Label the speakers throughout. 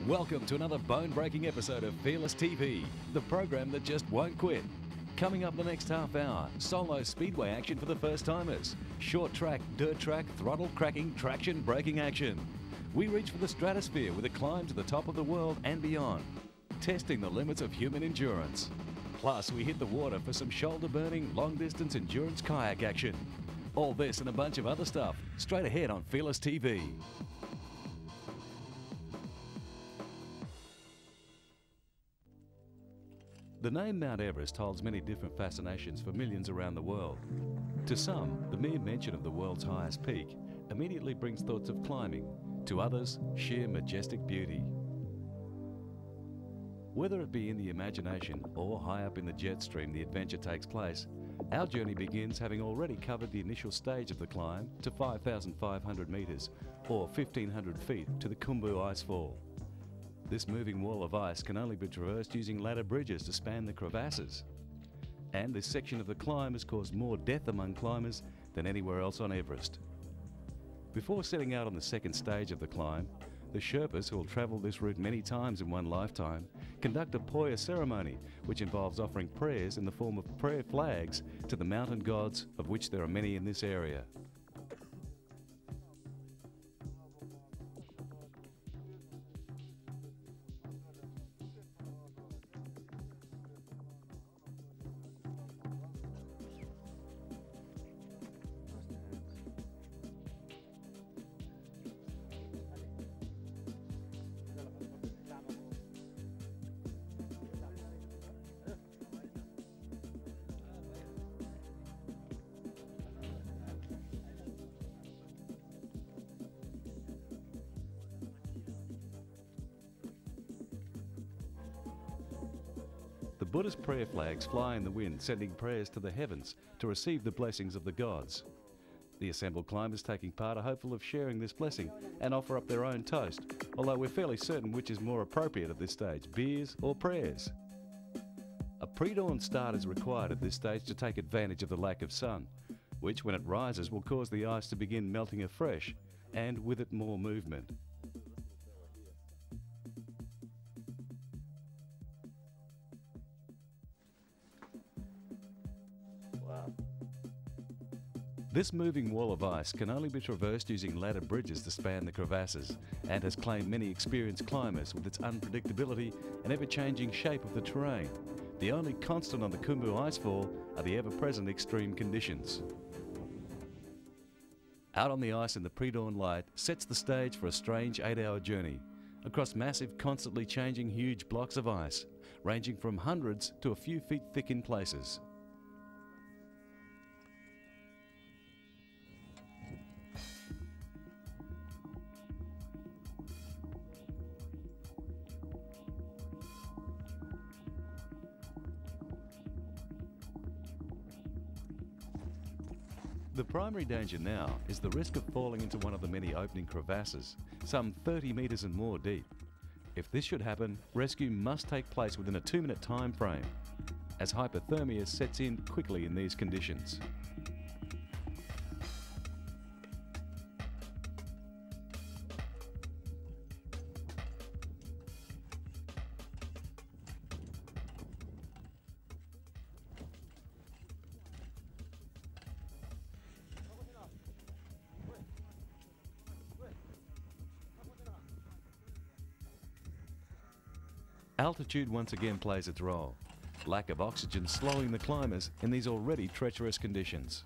Speaker 1: Welcome to another bone-breaking episode of Fearless TV, the program that just won't quit. Coming up the next half hour, solo speedway action for the first-timers, short track, dirt track, throttle-cracking, traction-breaking action. We reach for the stratosphere with a climb to the top of the world and beyond, testing the limits of human endurance. Plus, we hit the water for some shoulder-burning, long-distance endurance kayak action. All this and a bunch of other stuff, straight ahead on Fearless TV. The name Mount Everest holds many different fascinations for millions around the world. To some, the mere mention of the world's highest peak immediately brings thoughts of climbing. To others, sheer majestic beauty. Whether it be in the imagination or high up in the jet stream the adventure takes place, our journey begins having already covered the initial stage of the climb to 5,500 metres or 1,500 feet to the Khumbu Icefall. This moving wall of ice can only be traversed using ladder bridges to span the crevasses. And this section of the climb has caused more death among climbers than anywhere else on Everest. Before setting out on the second stage of the climb, the Sherpas, who will travel this route many times in one lifetime, conduct a Poya ceremony, which involves offering prayers in the form of prayer flags to the mountain gods, of which there are many in this area. The Buddhist prayer flags fly in the wind, sending prayers to the heavens to receive the blessings of the gods. The assembled climbers taking part are hopeful of sharing this blessing and offer up their own toast, although we're fairly certain which is more appropriate at this stage, beers or prayers. A pre-dawn start is required at this stage to take advantage of the lack of sun, which when it rises will cause the ice to begin melting afresh, and with it more movement. This moving wall of ice can only be traversed using ladder bridges to span the crevasses, and has claimed many experienced climbers with its unpredictability and ever-changing shape of the terrain. The only constant on the Khumbu Icefall are the ever-present extreme conditions. Out on the ice in the pre-dawn light sets the stage for a strange 8-hour journey across massive, constantly changing huge blocks of ice, ranging from hundreds to a few feet thick in places. The primary danger now is the risk of falling into one of the many opening crevasses, some 30 metres and more deep. If this should happen, rescue must take place within a 2-minute time frame, as hypothermia sets in quickly in these conditions. Altitude once again plays its role. Lack of oxygen slowing the climbers in these already treacherous conditions.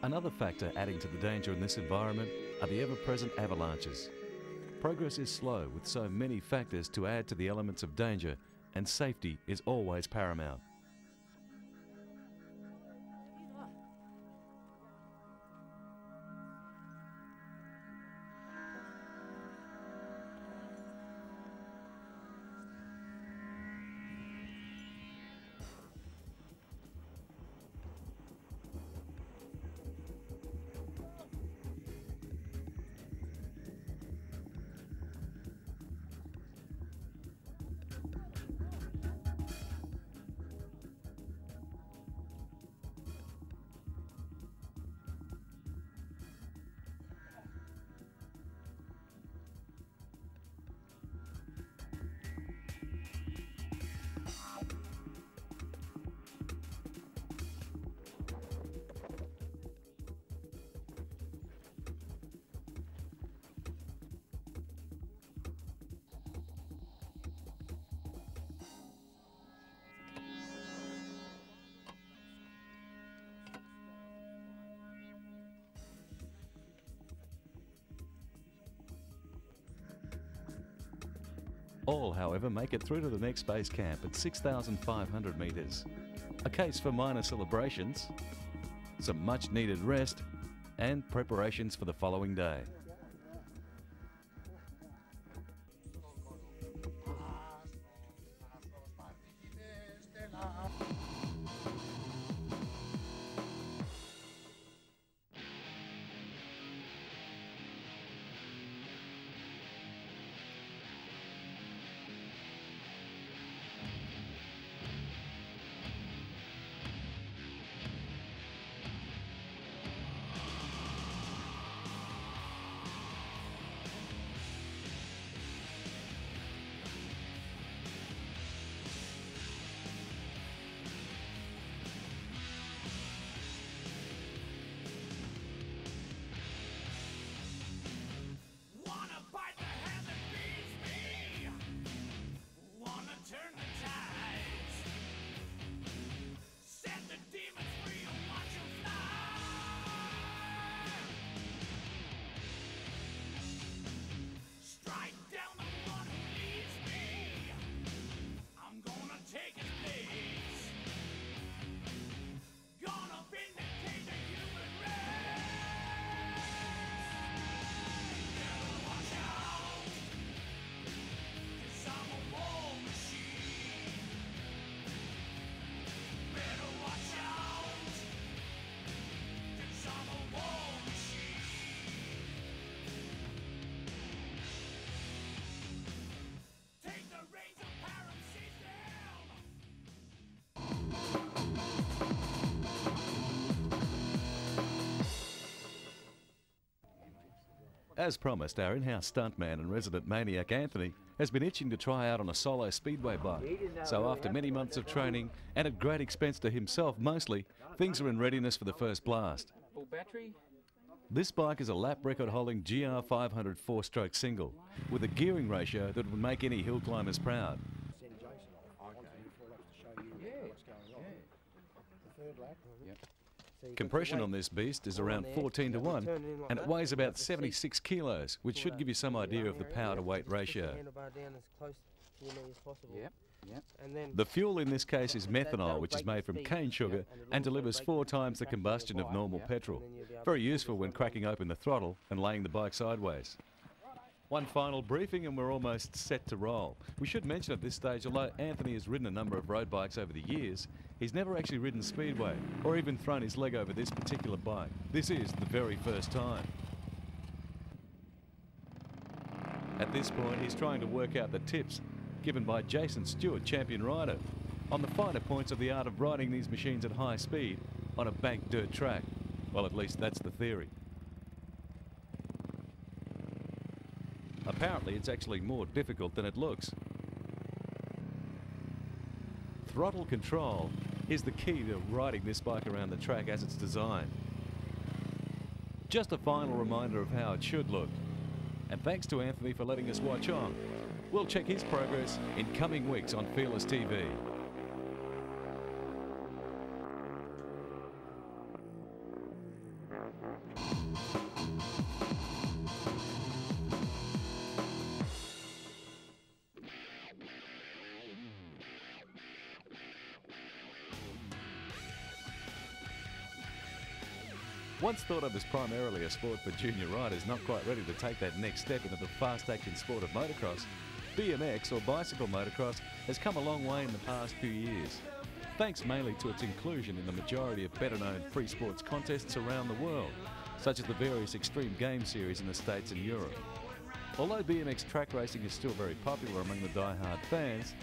Speaker 1: Another factor adding to the danger in this environment are the ever-present avalanches. Progress is slow with so many factors to add to the elements of danger, and safety is always paramount. All, however, make it through to the next base camp at 6,500 metres. A case for minor celebrations, some much needed rest, and preparations for the following day. As promised, our in-house stuntman and resident maniac Anthony has been itching to try out on a solo speedway bike. So after many months of training, and at great expense to himself mostly, things are in readiness for the first blast.
Speaker 2: Full battery?
Speaker 1: This bike is a lap record-holding GR500 four-stroke single, with a gearing ratio that would make any hill climbers proud. Compression on this beast is around 14 to 1, and it weighs about 76 kilos, which should give you some idea of the power to weight ratio. The fuel in this case is methanol, which is made from cane sugar and delivers 4 times the combustion of normal petrol. Very useful when cracking open the throttle and laying the bike sideways. One final briefing and we're almost set to roll. We should mention at this stage, although Anthony has ridden a number of road bikes over the years, he's never actually ridden speedway or even thrown his leg over this particular bike. This is the very first time. At this point, he's trying to work out the tips given by Jason Stewart, champion rider, on the finer points of the art of riding these machines at high speed on a banked dirt track. Well, at least that's the theory. Apparently, it's actually more difficult than it looks. Throttle control is the key to riding this bike around the track as it's designed. Just a final reminder of how it should look. And thanks to Anthony for letting us watch on. We'll check his progress in coming weeks on Fearless TV. Once thought of as primarily a sport for junior riders not quite ready to take that next step into the fast-action sport of motocross, BMX or bicycle motocross has come a long way in the past few years, thanks mainly to its inclusion in the majority of better-known free sports contests around the world, such as the various extreme game series in the States and Europe. Although BMX track racing is still very popular among the die-hard fans,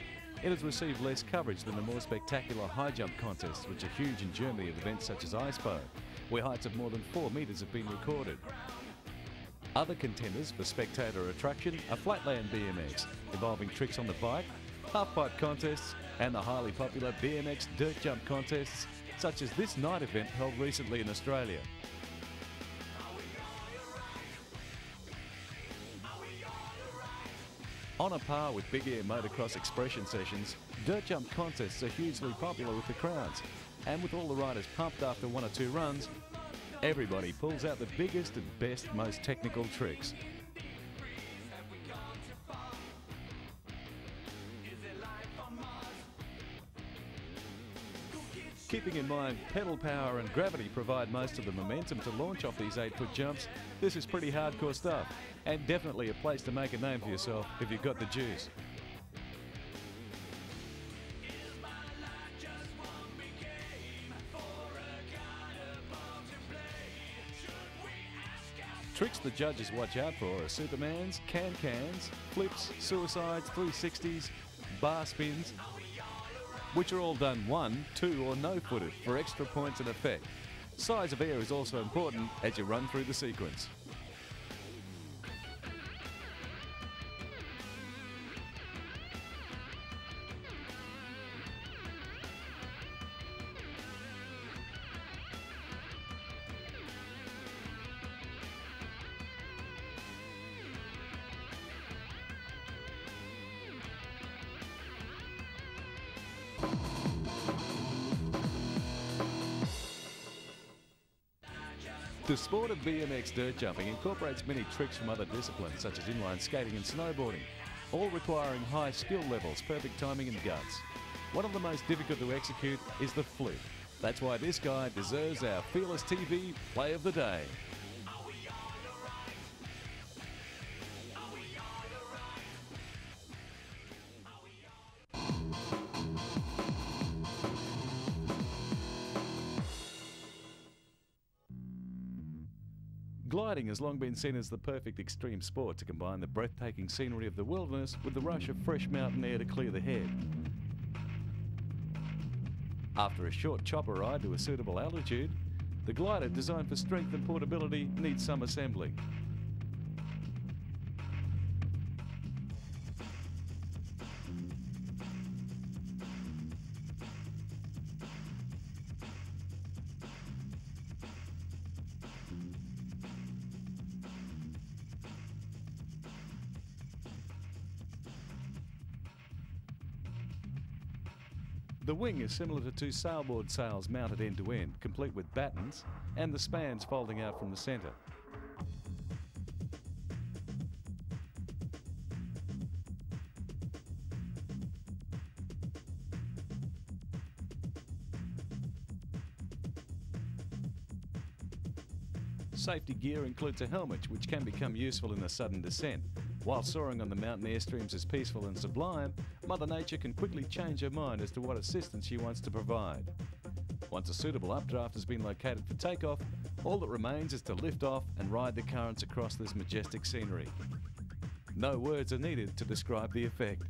Speaker 1: it has received less coverage than the more spectacular high jump contests, which are huge in Germany at events such as ISPO, where heights of more than 4 metres have been recorded. Other contenders for spectator attraction are flatland BMX, involving tricks on the bike, half-pipe contests, and the highly popular BMX dirt jump contests, such as this night event held recently in Australia. On a par with big air motocross expression sessions, dirt jump contests are hugely popular with the crowds, and with all the riders pumped after 1 or 2 runs, everybody pulls out the biggest and best, most technical tricks. Keeping in mind pedal power and gravity provide most of the momentum to launch off these 8-foot jumps, this is pretty hardcore stuff, and definitely a place to make a name for yourself if you've got the juice. Tricks the judges watch out for are Supermans, can-cans, flips, suicides, 360s, bar spins, which are all done 1, 2 or no-footed for extra points and effect. Size of air is also important as you run through the sequence. The sport of BMX dirt jumping incorporates many tricks from other disciplines such as inline skating and snowboarding, all requiring high skill levels, perfect timing and guts. One of the most difficult to execute is the flip. That's why this guy deserves our Fearless TV Play of the Day. Gliding has long been seen as the perfect extreme sport to combine the breathtaking scenery of the wilderness with the rush of fresh mountain air to clear the head. After a short chopper ride to a suitable altitude, the glider, designed for strength and portability, needs some assembling. The wing is similar to 2 sailboard sails mounted end to end, complete with battens, and the spans folding out from the centre. Safety gear includes a helmet, which can become useful in a sudden descent. While soaring on the mountain airstreams is peaceful and sublime, Mother Nature can quickly change her mind as to what assistance she wants to provide. Once a suitable updraft has been located for takeoff, all that remains is to lift off and ride the currents across this majestic scenery. No words are needed to describe the effect.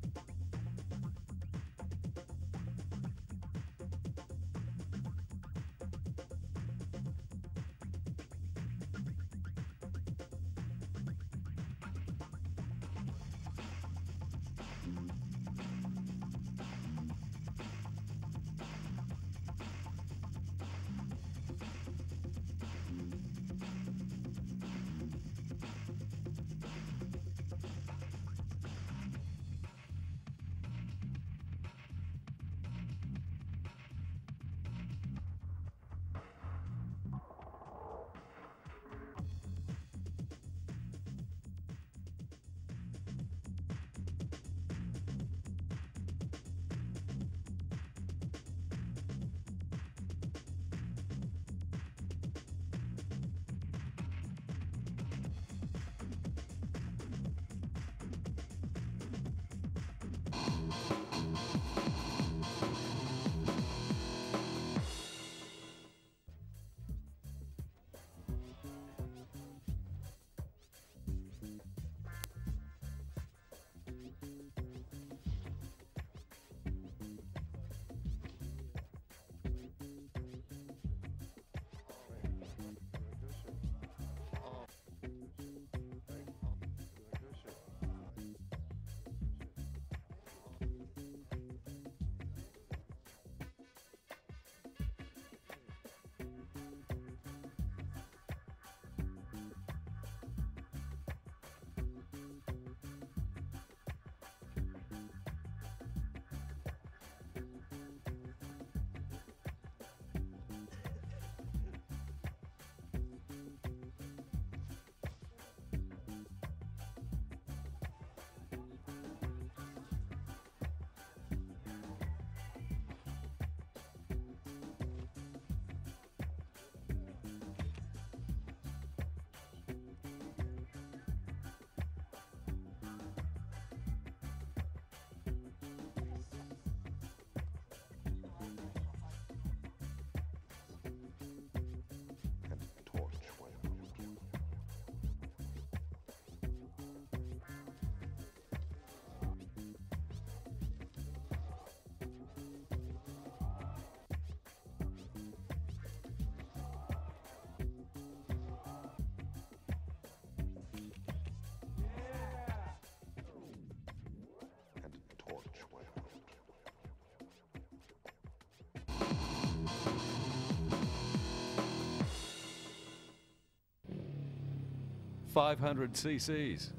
Speaker 1: 500 cc's,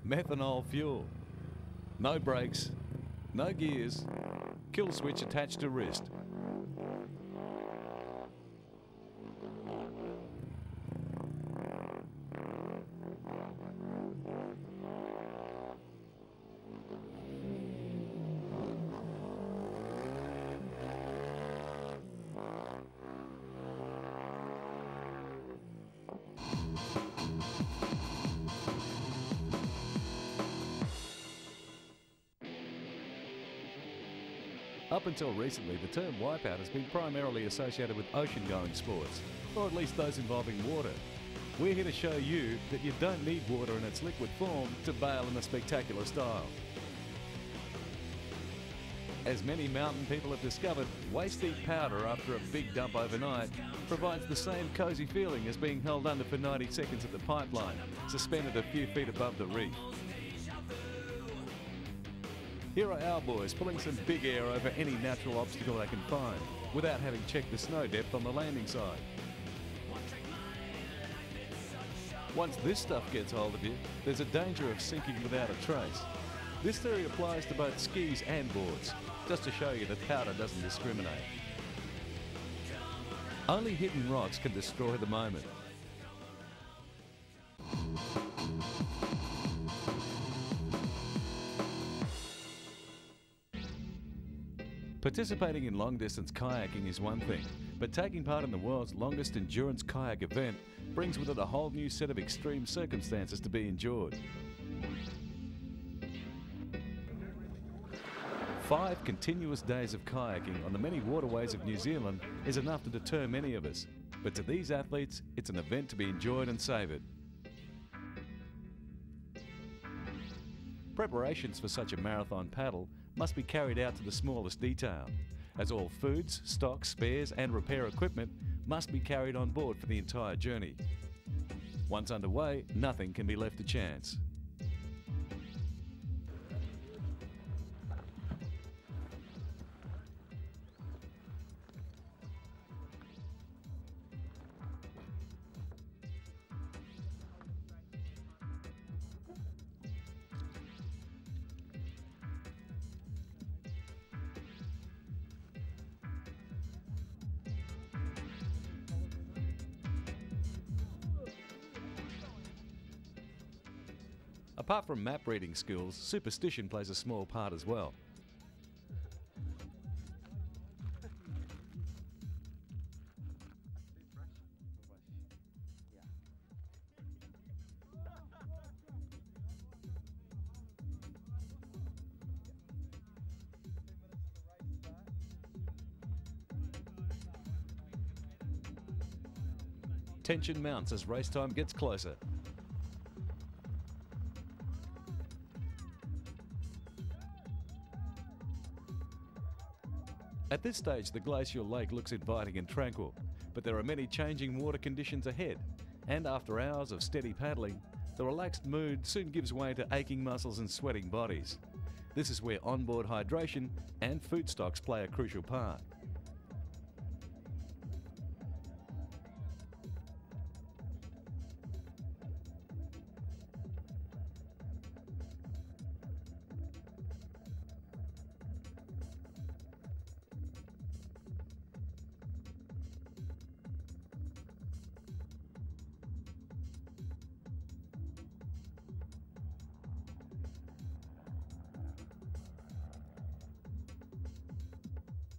Speaker 1: methanol fuel, no brakes, no gears, kill switch attached to wrist. Up until recently, the term wipeout has been primarily associated with ocean-going sports, or at least those involving water. We're here to show you that you don't need water in its liquid form to bail in a spectacular style. As many mountain people have discovered, waist-deep powder after a big dump overnight provides the same cosy feeling as being held under for 90 seconds at the pipeline, suspended a few feet above the reef. Here are our boys pulling some big air over any natural obstacle they can find, without having checked the snow depth on the landing side. Once this stuff gets hold of you, there's a danger of sinking without a trace. This theory applies to both skis and boards, just to show you that powder doesn't discriminate. Only hidden rocks can destroy the moment. Participating in long-distance kayaking is one thing, but taking part in the world's longest endurance kayak event brings with it a whole new set of extreme circumstances to be endured. 5 continuous days of kayaking on the many waterways of New Zealand is enough to deter many of us, but to these athletes, it's an event to be enjoyed and savoured. Preparations for such a marathon paddle must be carried out to the smallest detail, as all foods, stock, spares and repair equipment must be carried on board for the entire journey. Once underway, nothing can be left to chance. Apart from map reading skills, superstition plays a small part as well. Tension mounts as race time gets closer. At this stage, the glacial lake looks inviting and tranquil, but there are many changing water conditions ahead, and after hours of steady paddling, the relaxed mood soon gives way to aching muscles and sweating bodies. This is where onboard hydration and food stocks play a crucial part.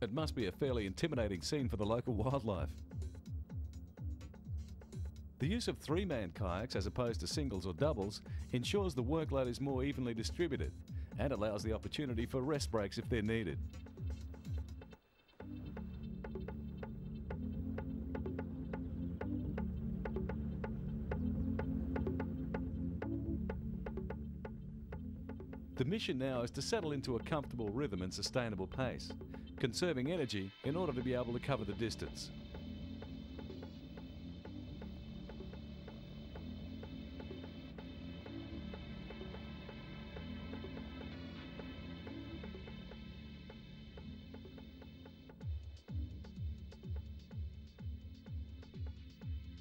Speaker 1: It must be a fairly intimidating scene for the local wildlife. The use of 3-man kayaks as opposed to singles or doubles ensures the workload is more evenly distributed and allows the opportunity for rest breaks if they're needed. The mission now is to settle into a comfortable rhythm and sustainable pace, conserving energy in order to be able to cover the distance.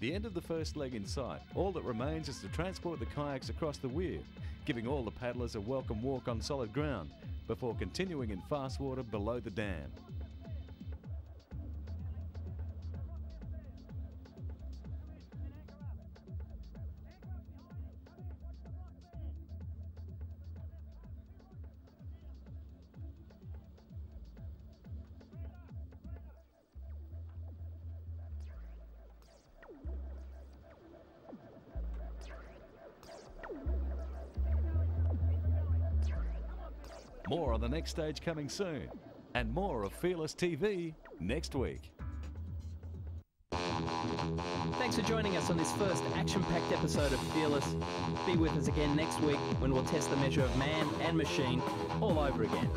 Speaker 1: The end of the first leg in sight. All that remains is to transport the kayaks across the weir, giving all the paddlers a welcome walk on solid ground before continuing in fast water below the dam. More on the next stage coming soon, and more of Fearless TV next week.
Speaker 2: Thanks for joining us on this first action-packed episode of Fearless. Be with us again next week when we'll test the measure of man and machine all over again.